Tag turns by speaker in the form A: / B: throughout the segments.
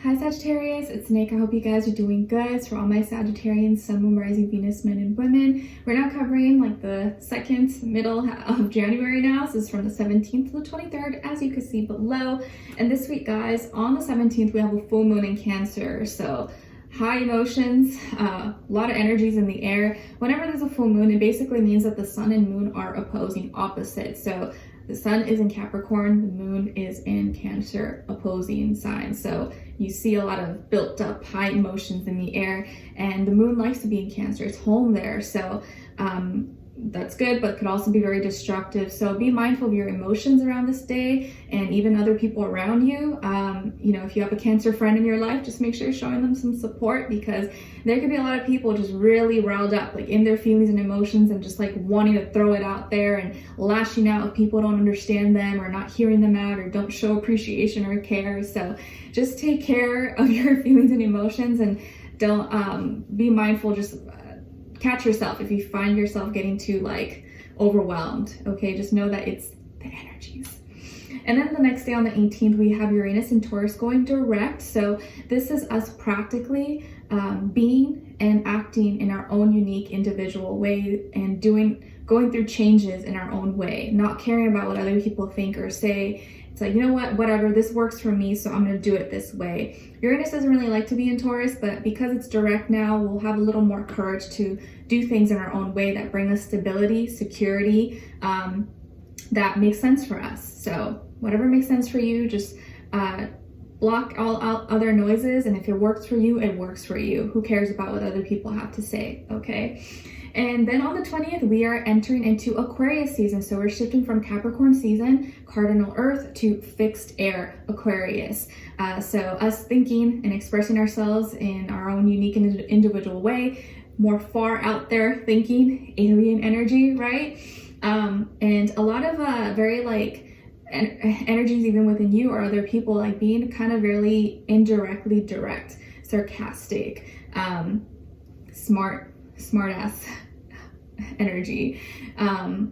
A: Hi Sagittarius, it's Nick. I hope you guys are doing good. For all my Sagittarians, Sun, Moon, Rising, Venus, men and women, we're now covering like the middle of January now. So this is from the 17th to the 23rd, as you can see below. And this week, guys, on the 17th, we have a full moon in Cancer. So high emotions, a lot of energies in the air. Whenever there's a full moon, it basically means that the sun and moon are opposing opposites. So the sun is in Capricorn, the moon is in Cancer, opposing signs. So you see a lot of built up high emotions in the air, and the moon likes to be in Cancer. It's home there. So that's good, but could also be very destructive. So be mindful of your emotions around this day and even other people around you. If you have a Cancer friend in your life, just make sure you're showing them some support, because there could be a lot of people just really riled up, like in their feelings and emotions, and just like wanting to throw it out there and lashing out if people don't understand them or not hearing them out or don't show appreciation or care. So just take care of your feelings and emotions, and don't be mindful. Just catch yourself if you find yourself getting too like overwhelmed. Okay, just know that it's the energies. And then the next day on the 18th, we have Uranus and Taurus going direct. So this is us practically being and acting in our own unique individual way, and going through changes in our own way, not caring about what other people think or say. It's like, you know what, whatever, this works for me, so I'm going to do it this way. Uranus doesn't really like to be in Taurus, but because it's direct now, we'll have a little more courage to do things in our own way that bring us stability, security, that makes sense for us. So whatever makes sense for you, just block all out other noises, and if it works for you, it works for you. Who cares about what other people have to say, okay? And then on the 20th, we are entering into Aquarius season. So we're shifting from Capricorn season, cardinal earth, to fixed air, Aquarius. So us thinking and expressing ourselves in our own unique and individual way, more far out there thinking, alien energy, right? And a lot of very like energies even within you or other people, like being kind of really indirectly direct, sarcastic, smart ass energy. And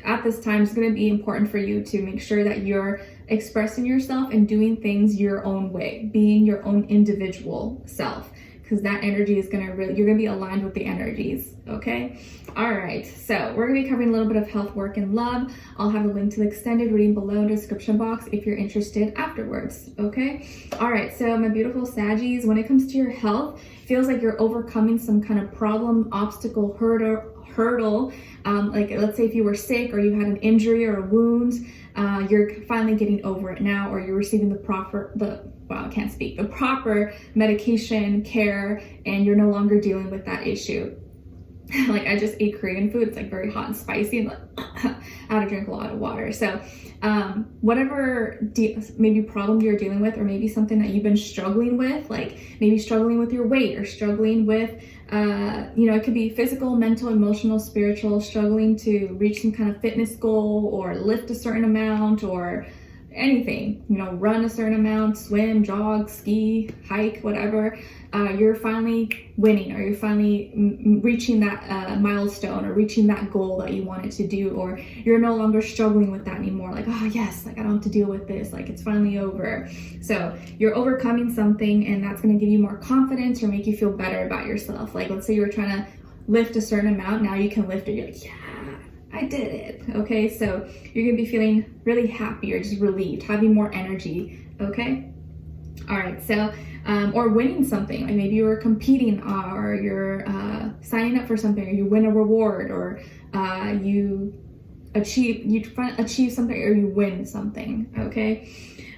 A: at this time, it's going to be important for you to make sure that you're expressing yourself and doing things your own way, being your own individual self, because that energy is you're going to be aligned with the energies. Okay. All right. So we're going to be covering a little bit of health, work, and love. I'll have a link to the extended reading below in the description box if you're interested afterwards. Okay. All right. So my beautiful Saggies, when it comes to your health, it feels like you're overcoming some kind of problem, obstacle, hurdle. Like let's say if you were sick or you had an injury or a wound, you're finally getting over it now, or you're receiving the proper medication, care, and you're no longer dealing with that issue. Like I just ate Korean food. It's like very hot and spicy, and I had to drink a lot of water. So whatever maybe problem you're dealing with, or maybe something that you've been struggling with, like maybe struggling with your weight, or struggling with it could be physical, mental, emotional, spiritual, struggling to reach some kind of fitness goal, or lift a certain amount, or anything, run a certain amount, swim, jog, ski, hike, whatever. You're finally winning, or you're finally reaching that milestone, or reaching that goal that you wanted to do, or you're no longer struggling with that anymore. Like, oh yes, like I don't have to deal with this, like it's finally over. So you're overcoming something, and that's going to give you more confidence or make you feel better about yourself. Like let's say you were trying to lift a certain amount, now you can lift it. You're like, yeah, I did it. Okay, so you're gonna be feeling really happy, or just relieved, having more energy. Okay, all right. So or winning something, like maybe you were competing, or you're signing up for something, or you win a reward, or you achieve something, or you win something. Okay.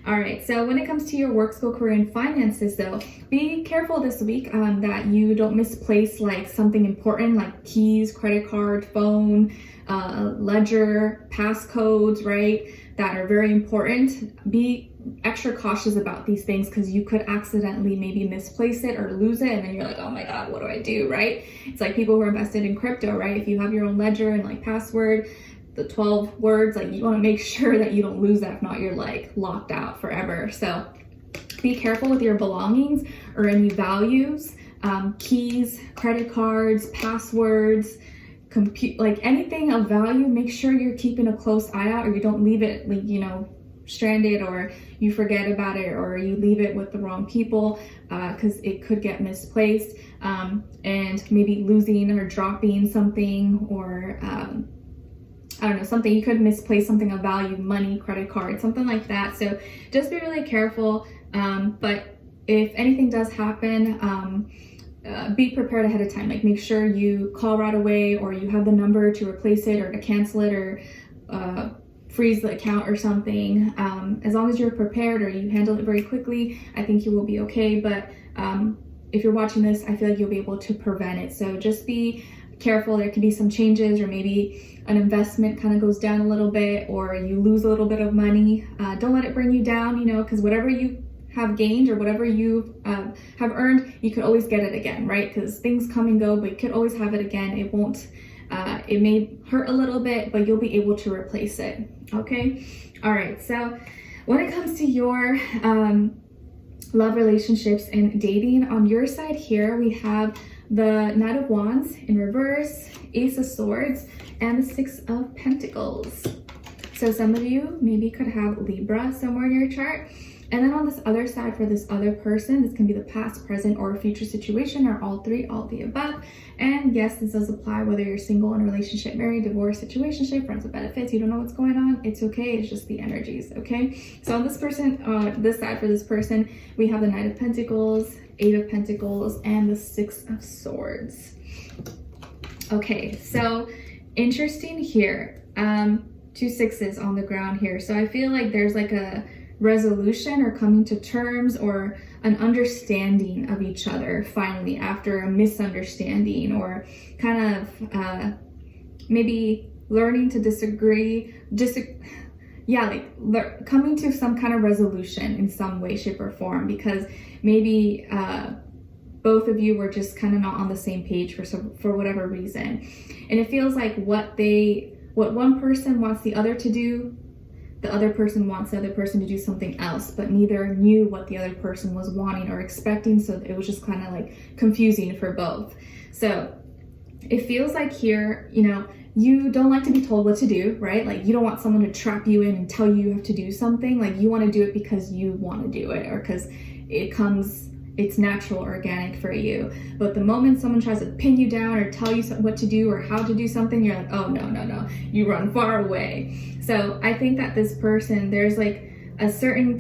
A: All right, so when it comes to your work, school, career, and finances, though, be careful this week that you don't misplace like something important, like keys, credit card, phone, ledger, passcodes, right, that are very important. Be extra cautious about these things, because you could accidentally maybe misplace it or lose it, and then you're like, oh my god, what do I do, right? It's like people who are invested in crypto, right? If you have your own ledger and like password, the 12 words, like you want to make sure that you don't lose that. If not, you're like locked out forever. So be careful with your belongings or any values, keys, credit cards, passwords, like anything of value. Make sure you're keeping a close eye out, or you don't leave it like stranded, or you forget about it, or you leave it with the wrong people, because it could get misplaced, and maybe losing or dropping something, or I don't know, something, you could misplace something of value, money, credit card, something like that. So just be really careful. But if anything does happen, be prepared ahead of time. Like, make sure you call right away, or you have the number to replace it or to cancel it, or freeze the account or something. As long as you're prepared or you handle it very quickly, I think you will be okay. But if you're watching this, I feel like you'll be able to prevent it. So just be careful. There could be some changes, or maybe an investment kind of goes down a little bit, or you lose a little bit of money. Don't let it bring you down, you know, because whatever you have gained or whatever you have earned, you could always get it again, right? Because things come and go, but you could always have it again. It won't, it may hurt a little bit, but you'll be able to replace it. Okay. All right. So when it comes to your love, relationships, and dating, on your side here, we have the Knight of Wands in reverse, Ace of Swords, and the Six of Pentacles. So some of you maybe could have Libra somewhere in your chart. And then on this other side, for this other person, this can be the past, present, or future situation, or all three, all the above. And yes, this does apply whether you're single, in a relationship, married, divorced, situationship, friends with benefits. You don't know what's going on, it's okay. It's just the energies, okay? So on this person, this side for this person, we have the Knight of Pentacles, Eight of Pentacles, and the Six of Swords. Okay, so interesting here. Two sixes on the ground here. So I feel like there's like a resolution, or coming to terms, or an understanding of each other finally, after a misunderstanding, or kind of maybe learning to disagree, coming to some kind of resolution in some way, shape, or form, because maybe both of you were just kind of not on the same page for whatever reason. And it feels like what one person wants the other to do, the other person wants the other person to do something else, but neither knew what the other person was wanting or expecting, so it was just kind of like confusing for both. So it feels like here, you know, you don't like to be told what to do, right? Like, you don't want someone to trap you in and tell you have to do something. Like, you want to do it because you want to do it, or because it's natural, organic for you. But the moment someone tries to pin you down or tell you what to do or how to do something, you're like, oh, no, you run far away. So I think that this person, there's like a certain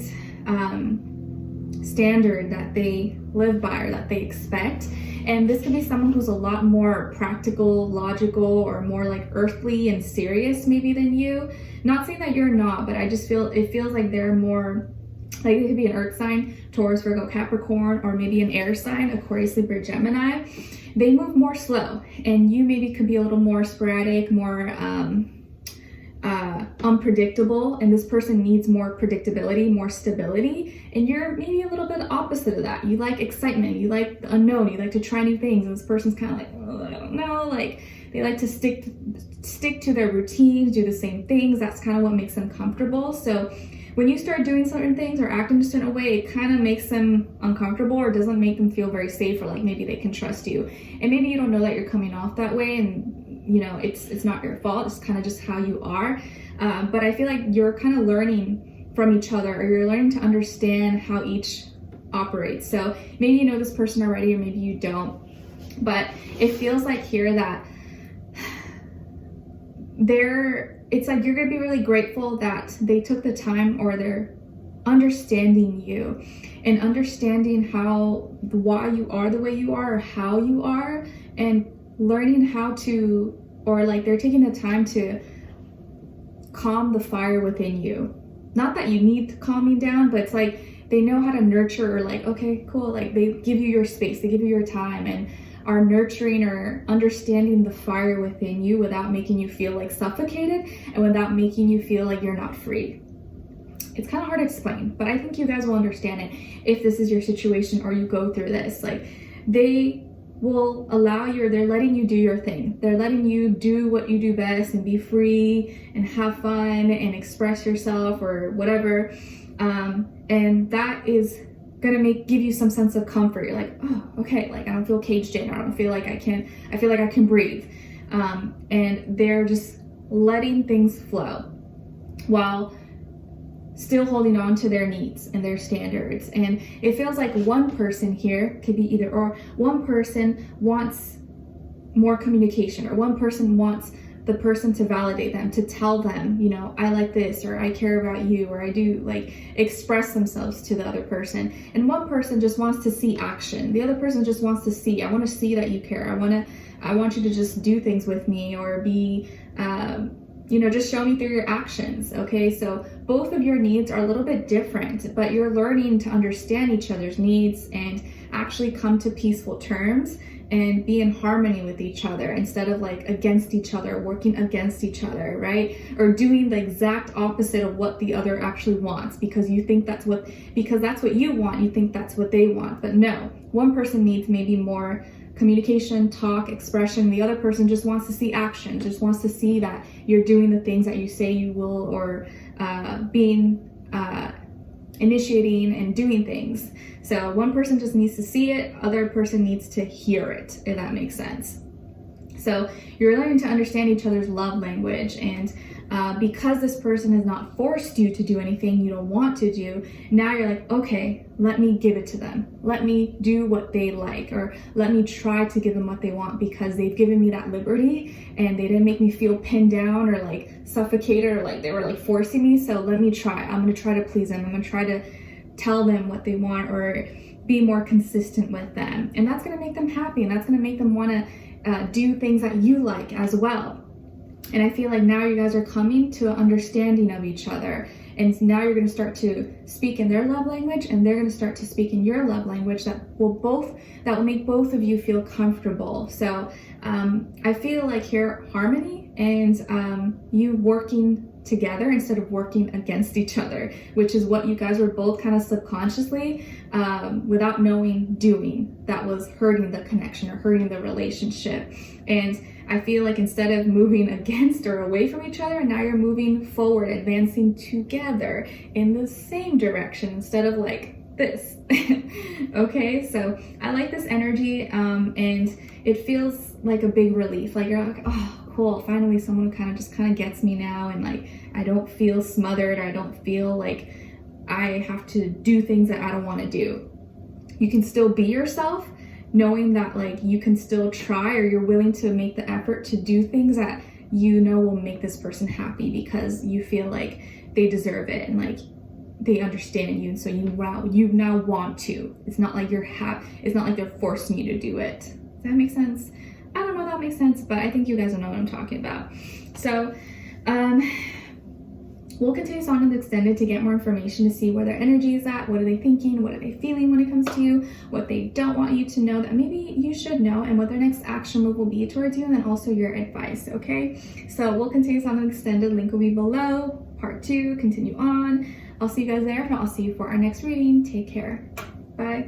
A: standard that they live by, or that they expect. And this could be someone who's a lot more practical, logical, or more like earthly and serious maybe than you. Not saying that you're not, but I just it feels like they're more, like, it could be an earth sign, Taurus, Virgo, Capricorn, or maybe an air sign, Aquarius, Libra, Gemini. They move more slow, and you maybe could be a little more sporadic, more unpredictable, and this person needs more predictability, more stability, and you're maybe a little bit opposite of that. You like excitement, you like the unknown, you like to try new things, and this person's kind of like, oh, I don't know, like, they like to stick to their routines, do the same things. That's kind of what makes them comfortable. So when you start doing certain things or acting a certain way, it kind of makes them uncomfortable, or doesn't make them feel very safe, or like maybe they can trust you. And maybe you don't know that you're coming off that way, and you know, it's not your fault. It's kind of just how you are. But I feel like you're kind of learning from each other, or you're learning to understand how each operates. So maybe you know this person already, or maybe you don't. But it feels like here that it's like you're gonna be really grateful that they took the time, or they're understanding you and understanding why you are the way you are, or how you are, and learning how to, or like they're taking the time to calm the fire within you. Not that you need calming down, but it's like they know how to nurture, or like, okay, cool, like they give you your space, they give you your time, and are nurturing or understanding the fire within you without making you feel like suffocated, and without making you feel like you're not free. It's kind of hard to explain, but I think you guys will understand it if this is your situation, or you go through this. Like, they will they're letting you do your thing. They're letting you do what you do best, and be free and have fun and express yourself, or whatever. And that is gonna give you some sense of comfort. You're like, oh, okay, like I don't feel caged in, or I don't feel like I feel like I can breathe. And they're just letting things flow, while still holding on to their needs and their standards. And it feels like one person here could be either or. One person wants more communication, or one person wants the person to validate them, to tell them, you know, I like this, or I care about you, or I do, like, express themselves to the other person. And one person just wants to see action. The other person just wants to see, I want to see that you care. I want you to just do things with me, or be, you know, just show me through your actions. Okay, so both of your needs are a little bit different, but you're learning to understand each other's needs and actually come to peaceful terms and be in harmony with each other, instead of like against each other, working against each other, right? Or doing the exact opposite of what the other actually wants, because you think that's what you want, you think that's what they want. But no, one person needs maybe more communication, talk, expression. The other person just wants to see action, just wants to see that you're doing the things that you say you will, or initiating and doing things. So one person just needs to see it, other person needs to hear it, if that makes sense. So you're learning to understand each other's love language, and because this person has not forced you to do anything you don't want to do, now you're like, okay, let me give it to them. Let me do what they like, or let me try to give them what they want, because they've given me that liberty and they didn't make me feel pinned down or like suffocated, or like they were like forcing me. So let me try. I'm going to try to please them. I'm going to try to tell them what they want, or be more consistent with them. And that's going to make them happy, and that's going to make them want to do things that you like as well. And I feel like now you guys are coming to an understanding of each other. And now you're going to start to speak in their love language, and they're going to start to speak in your love language that will make both of you feel comfortable. So I feel like here, harmony and you working together instead of working against each other, which is what you guys were both kind of subconsciously, without knowing, doing, that was hurting the connection or hurting the relationship. And I feel like instead of moving against or away from each other, now you're moving forward, advancing together in the same direction instead of like this. Okay, so I like this energy, and it feels like a big relief. Like you're like, oh, cool, finally someone kind of gets me now, and like I don't feel smothered, or I don't feel like I have to do things that I don't want to do. You can still be yourself, knowing that like you can still try, or you're willing to make the effort to do things that you know will make this person happy, because you feel like they deserve it and like they understand you, and so you now want to. It's not like it's not like they're forcing you to do it. Does that make sense? I don't know if that makes sense, but I think you guys will know what I'm talking about. So we'll continue on in the extended to get more information, to see where their energy is at, what are they thinking, what are they feeling when it comes to you, what they don't want you to know that maybe you should know, and what their next action move will be towards you, and then also your advice, okay? So we'll continue on in the extended, link will be below, part 2, continue on. I'll see you guys there, and I'll see you for our next reading. Take care. Bye.